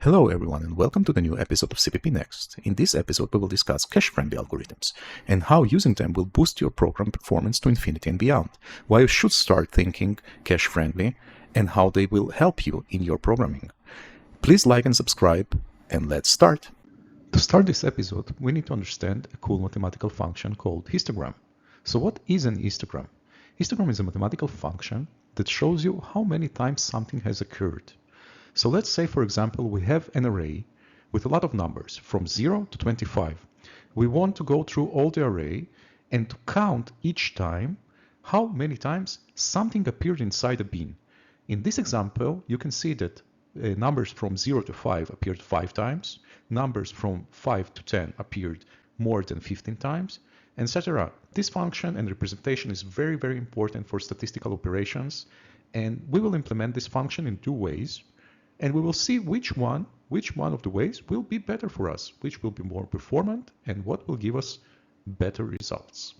Hello everyone and welcome to the new episode of CppNext. In this episode we will discuss cache-friendly algorithms and how using them will boost your program performance to infinity and beyond, why you should start thinking cache-friendly, and how they will help you in your programming. Please like and subscribe, and let's start. To start this episode, we need to understand a cool mathematical function called histogram. So what is an histogram? Histogram is a mathematical function that shows you how many times something has occurred. So let's say, for example, we have an array with a lot of numbers from 0 to 25. We want to go through all the array and to count each time how many times something appeared inside a bin. In this example, you can see that numbers from 0 to 5 appeared 5 times, numbers from 5 to 10 appeared more than 15 times, etc. This function and representation is very, very important for statistical operations, and we will implement this function in two ways. And we will see which one of the ways will be better for us, which will be more performant, and what will give us better results.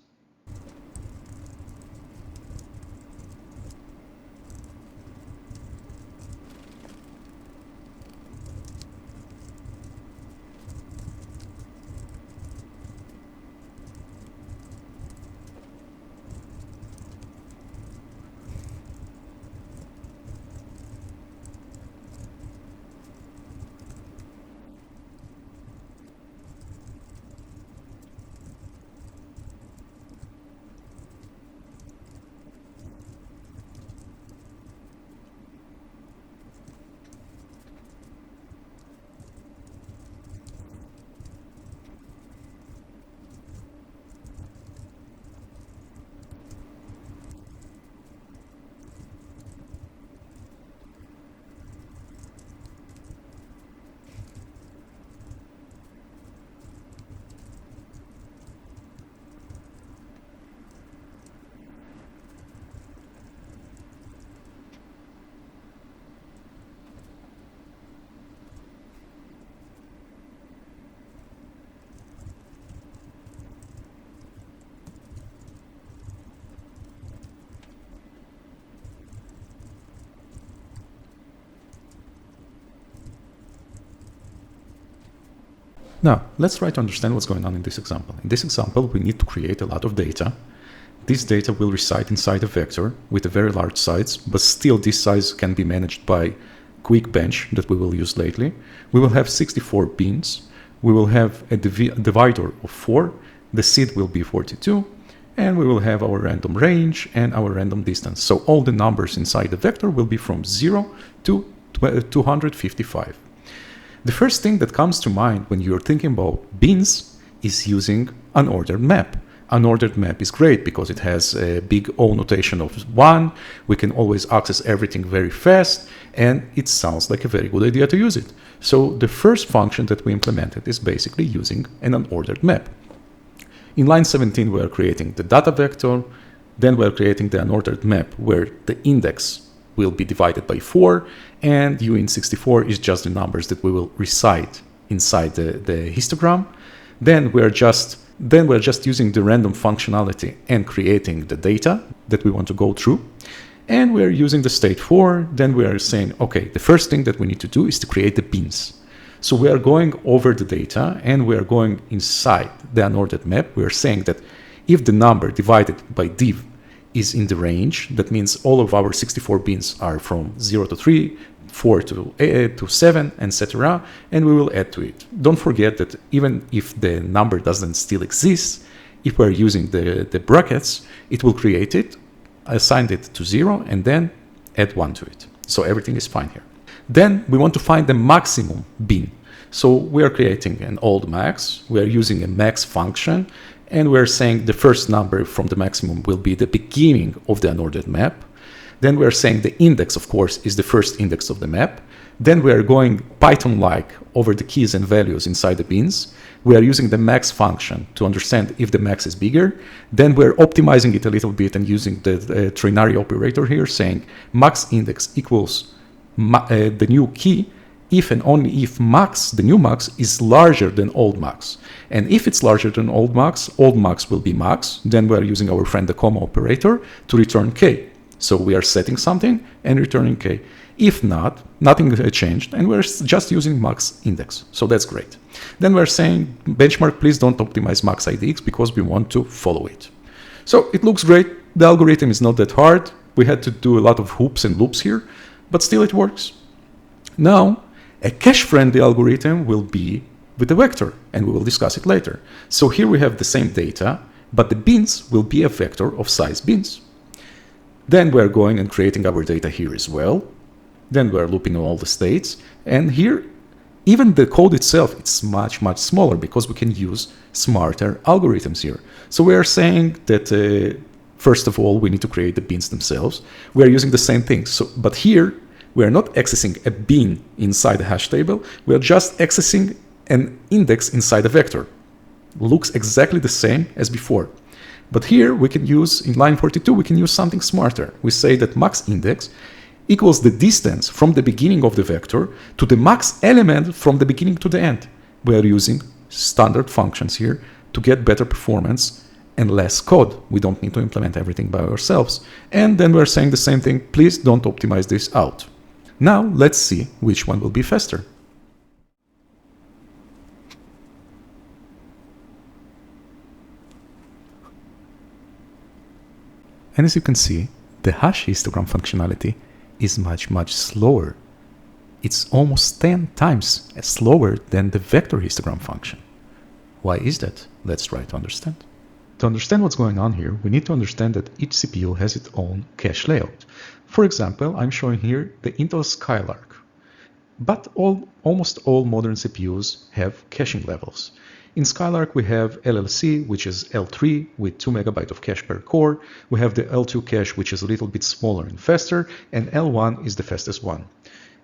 Now, let's try to understand what's going on in this example. In this example, we need to create a lot of data. This data will reside inside a vector with a very large size, but still this size can be managed by quick bench that we will use lately. We will have 64 bins. We will have a divisor of 4. The seed will be 42. And we will have our random range and our random distance. So all the numbers inside the vector will be from 0 to 255. The first thing that comes to mind when you're thinking about bins is using an ordered map. An ordered map is great because it has a big O notation of 1. We can always access everything very fast, and it sounds like a very good idea to use it. So the first function that we implemented is basically using an unordered map. In line 17, we are creating the data vector. Then we are creating the unordered map where the index will be divided by 4, and u in 64 is just the numbers that we will recite inside the histogram. Then we're just using the random functionality and creating the data that we want to go through. And we're using the state 4. Then we are saying, okay, the first thing that we need to do is to create the bins. So we are going over the data and we are going inside the unordered map. We are saying that if the number divided by div is in the range, that means all of our 64 bins are from 0 to 3, 4 to 7, etc. And we will add to it. Don't forget that even if the number doesn't still exist, if we're using the brackets, it will create it, assign it to 0, and then add 1 to it. So everything is fine here. Then we want to find the maximum bin. So we are creating an old max. We are using a max function. And we're saying the first number from the maximum will be the beginning of the unordered map. Then we're saying the index, of course, is the first index of the map. Then we are going Python-like over the keys and values inside the bins. We are using the max function to understand if the max is bigger. Then we're optimizing it a little bit and using the ternary operator here, saying max index equals the new key if and only if max, the new max, is larger than old max. And if it's larger than old max will be max. Then we are using our friend the comma operator to return k. So we are setting something and returning k. If not, nothing changed, and we're just using max index. So that's great. Then we're saying, benchmark, please don't optimize max IDX because we want to follow it. So it looks great. The algorithm is not that hard. We had to do a lot of hoops and loops here, but still it works. Now, a cache-friendly algorithm will be with a vector, and we will discuss it later. So here we have the same data, but the bins will be a vector of size bins. Then we're going and creating our data here as well. Then we're looping all the states. And here, even the code itself, it's much, much smaller because we can use smarter algorithms here. So we are saying that, first of all, we need to create the bins themselves. We are using the same thing. But here, we are not accessing a bin inside the hash table. We are just accessing an index inside a vector. Looks exactly the same as before. But here we can use, in line 42, we can use something smarter. We say that max index equals the distance from the beginning of the vector to the max element from the beginning to the end. We are using standard functions here to get better performance and less code. We don't need to implement everything by ourselves. And then we're saying the same thing, please don't optimize this out. Now let's see which one will be faster. And as you can see, the hash histogram functionality is much, much slower. It's almost 10 times slower than the vector histogram function. Why is that? Let's try to understand. To understand what's going on here, we need to understand that each CPU has its own cache layout. For example, I'm showing here the Intel Skylark. But almost all modern CPUs have caching levels. In Skylark, we have LLC, which is L3 with 2 MB of cache per core. We have the L2 cache, which is a little bit smaller and faster, and L1 is the fastest one.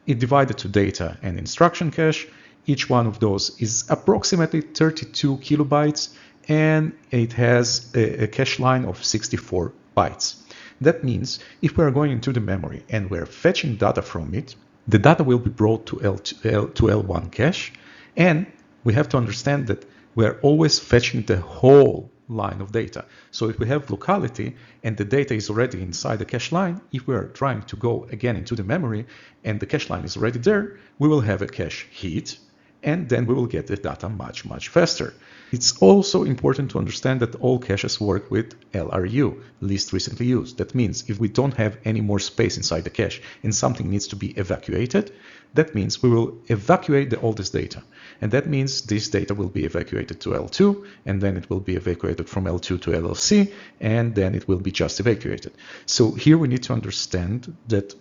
It divided to data and instruction cache. Each one of those is approximately 32 kilobytes, and it has a cache line of 64 bytes. That means if we are going into the memory and we're fetching data from it, the data will be brought to L1 cache, and we have to understand that we're always fetching the whole line of data. So if we have locality and the data is already inside the cache line, if we are trying to go again into the memory and the cache line is already there, we will have a cache hit, and then we will get the data much, much faster. It's also important to understand that all caches work with LRU, least recently used. That means if we don't have any more space inside the cache and something needs to be evacuated, that means we will evacuate the oldest data. And that means this data will be evacuated to L2, and then it will be evacuated from L2 to LLC, and then it will be just evacuated. So here we need to understand that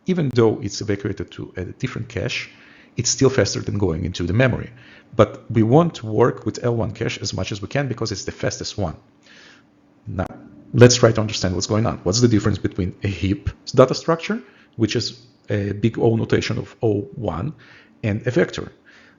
even though it's evacuated to a different cache, it's still faster than going into the memory. But we want to work with L1 cache as much as we can because it's the fastest one. Now, let's try to understand what's going on. What's the difference between a heap data structure, which is a big O notation of O1, and a vector?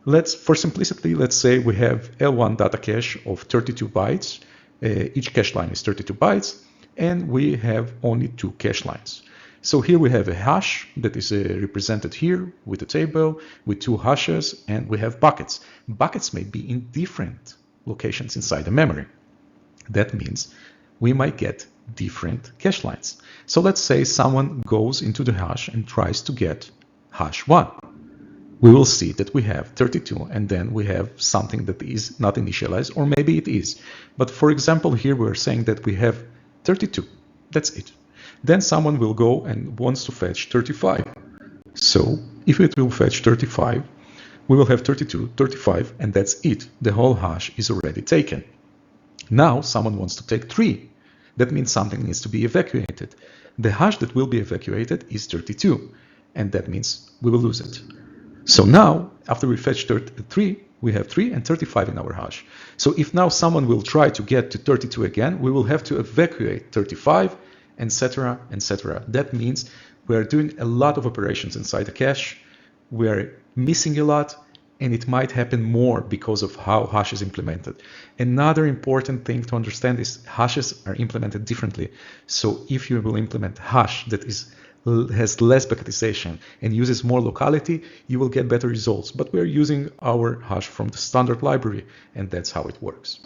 For simplicity, let's say we have L1 data cache of 32 bytes. Each cache line is 32 bytes, and we have only 2 cache lines. So here we have a hash that is represented here with a table with 2 hashes, and we have buckets. Buckets may be in different locations inside the memory. That means we might get different cache lines. So let's say someone goes into the hash and tries to get hash 1. We will see that we have 32, and then we have something that is not initialized, or maybe it is. But for example, here we're saying that we have 32. That's it. Then someone will go and wants to fetch 35. So if it will fetch 35, we will have 32, 35, and that's it. The whole hash is already taken. Now someone wants to take 3. That means something needs to be evacuated. The hash that will be evacuated is 32, and that means we will lose it. So now, after we fetch 3, we have 3 and 35 in our hash. So if now someone will try to get to 32 again, we will have to evacuate 35, etc., etc. That means we are doing a lot of operations inside the cache. We are missing a lot, and it might happen more because of how hash is implemented. Another important thing to understand is hashes are implemented differently. So if you will implement hash that has less packetization and uses more locality, you will get better results. But we are using our hash from the standard library, and that's how it works.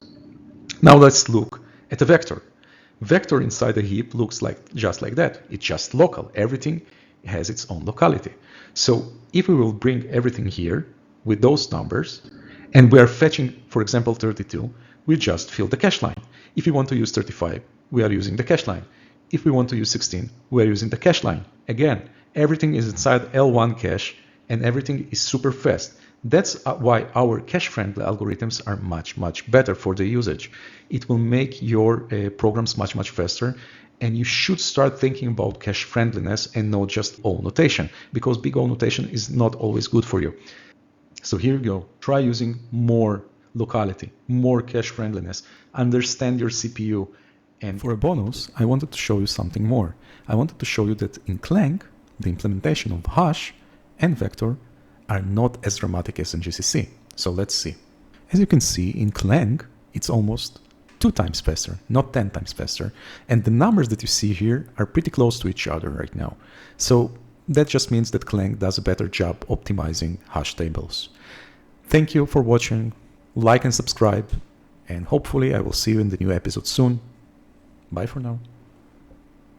Now let's look at a vector. Vector inside a heap looks like just like that. It's just local. Everything has its own locality. So if we will bring everything here with those numbers, and we are fetching, for example, 32, we just fill the cache line. If we want to use 35, we are using the cache line. If we want to use 16, we are using the cache line. Again, everything is inside L1 cache, and everything is super fast. That's why our cache-friendly algorithms are much better for the usage. It will make your programs much faster, and you should start thinking about cache friendliness and not just O notation, because big O notation is not always good for you. So here you go. Try using more locality, more cache friendliness, understand your CPU. And for a bonus, I wanted to show you something more. I wanted to show you that in Clang, the implementation of hash and vector are not as dramatic as in GCC. So let's see. As you can see, in Clang, it's almost 2 times faster, not 10 times faster. And the numbers that you see here are pretty close to each other right now. So that just means that Clang does a better job optimizing hash tables. Thank you for watching. Like and subscribe. And hopefully I will see you in the new episode soon. Bye for now.